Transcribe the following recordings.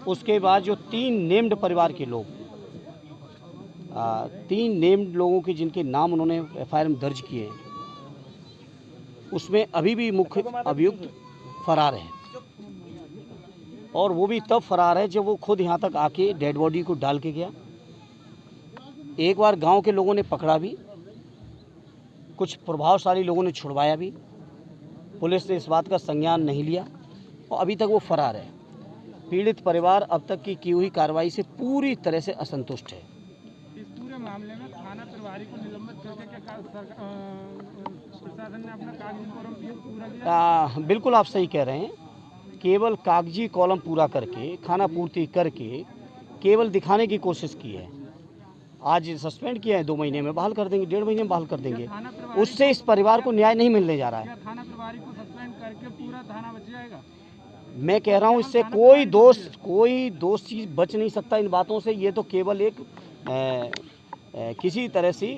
उसके बाद जो 3 नेम्ड परिवार के लोग, 3 नेम्ड लोगों के जिनके नाम उन्होंने एफआईआर में दर्ज किए हैं, उसमें अभी भी मुख्य अभियुक्त फरार है। और वो भी तब फरार है जब वो खुद यहाँ तक आके डेड बॉडी को डाल के गया। एक बार गांव के लोगों ने पकड़ा भी, कुछ प्रभावशाली लोगों ने छुड़वाया भी, पुलिस ने इस बात का संज्ञान नहीं लिया और अभी तक वो फरार है। पीड़ित परिवार अब तक की हुई कार्रवाई से पूरी तरह से असंतुष्ट है। इस पूरे मामले में थाना प्रभारी को निलंबित करके प्रशासन ने अपना कागजी कॉलम पूरा किया? बिल्कुल आप सही कह रहे हैं। केवल कागजी कॉलम पूरा करके, खाना पूर्ति करके केवल दिखाने की कोशिश की है। आज सस्पेंड किया है, 2 महीने में बहाल कर देंगे, 1.5 महीने में बहाल कर देंगे। उससे इस परिवार को न्याय नहीं मिलने जा रहा है। थाना प्रभारी को सस्पेंड करके पूरा थाना बच जाएगा? मैं कह रहा हूँ इससे कोई दोषी बच नहीं सकता इन बातों से। ये तो केवल एक किसी तरह से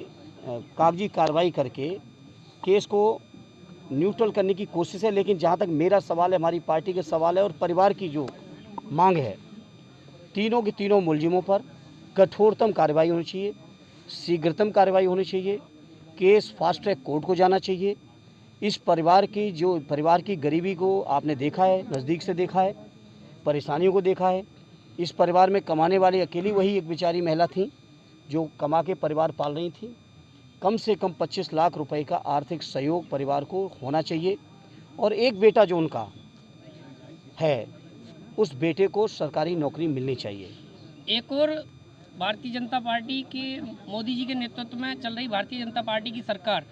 कागजी कार्रवाई करके केस को न्यूट्रल करने की कोशिश है। लेकिन जहाँ तक मेरा सवाल है, हमारी पार्टी का सवाल है और परिवार की जो मांग है, तीनों के तीनों मुलजिमों पर कठोरतम कार्रवाई होनी चाहिए, शीघ्रतम कार्रवाई होनी चाहिए, केस फास्ट ट्रैक कोर्ट को जाना चाहिए। इस परिवार की गरीबी को आपने देखा है, नज़दीक से देखा है, परेशानियों को देखा है। इस परिवार में कमाने वाली अकेली वही एक बेचारी महिला थी जो कमा के परिवार पाल रही थी। कम से कम 25 लाख रुपए का आर्थिक सहयोग परिवार को होना चाहिए और एक बेटा जो उनका है, उस बेटे को सरकारी नौकरी मिलनी चाहिए। एक और भारतीय जनता पार्टी के मोदी जी के नेतृत्व में चल रही भारतीय जनता पार्टी की सरकार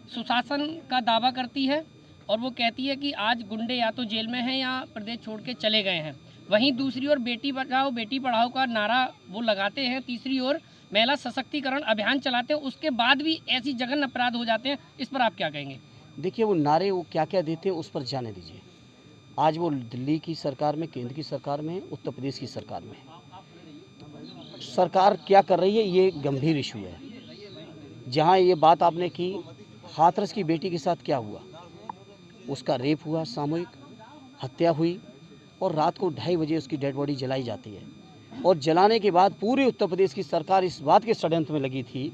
सुशासन का दावा करती है और वो कहती है कि आज गुंडे या तो जेल में हैं या प्रदेश छोड़ के चले गए हैं। वहीं दूसरी ओर बेटी बचाओ बेटी पढ़ाओ का नारा वो लगाते हैं। तीसरी ओर महिला सशक्तिकरण अभियान चलाते हैं, उसके बाद भी ऐसी जघन्य अपराध हो जाते हैं। इस पर आप क्या कहेंगे? देखिए, वो नारे वो क्या क्या देते हैं उस पर जाने दीजिए। आज वो दिल्ली की सरकार में, केंद्र की सरकार में, उत्तर प्रदेश की सरकार में। सरकार क्या कर रही है, ये गंभीर इशू है। जहाँ ये बात आपने की, हाथरस की बेटी के साथ क्या हुआ, उसका रेप हुआ, सामूहिक हत्या हुई और रात को 2:30 बजे उसकी डेड बॉडी जलाई जाती है। और जलाने के बाद पूरे उत्तर प्रदेश की सरकार इस बात के षड्यंत्र में लगी थी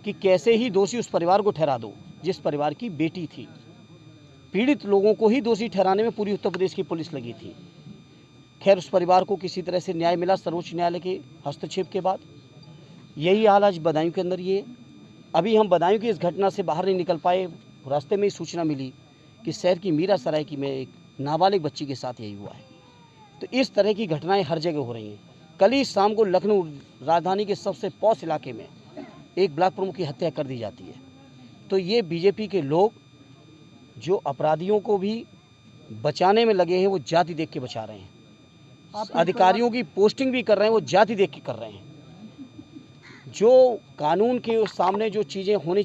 कि कैसे ही दोषी उस परिवार को ठहरा दो जिस परिवार की बेटी थी। पीड़ित लोगों को ही दोषी ठहराने में पूरी उत्तर प्रदेश की पुलिस लगी थी। खैर, उस परिवार को किसी तरह से न्याय मिला सर्वोच्च न्यायालय के हस्तक्षेप के बाद। यही हाल आज बदायूं के अंदर ये। अभी हम बदायूं की इस घटना से बाहर नहीं निकल पाए। रास्ते में ही सूचना मिली कि शहर की मीरा सराय की में एक नाबालिग बच्ची के साथ यही हुआ है। तो इस तरह की घटनाएं हर जगह हो रही हैं। कल ही शाम को लखनऊ राजधानी के सबसे पॉश इलाके में एक ब्लॉक प्रमुख की हत्या कर दी जाती है। तो ये बीजेपी के लोग जो अपराधियों को भी बचाने में लगे हैं, वो जाति देख के बचा रहे हैं। अधिकारियों की पोस्टिंग भी कर रहे हैं, वो जाति देख के कर रहे हैं। जो कानून के सामने जो चीज़ें होनी चाहिए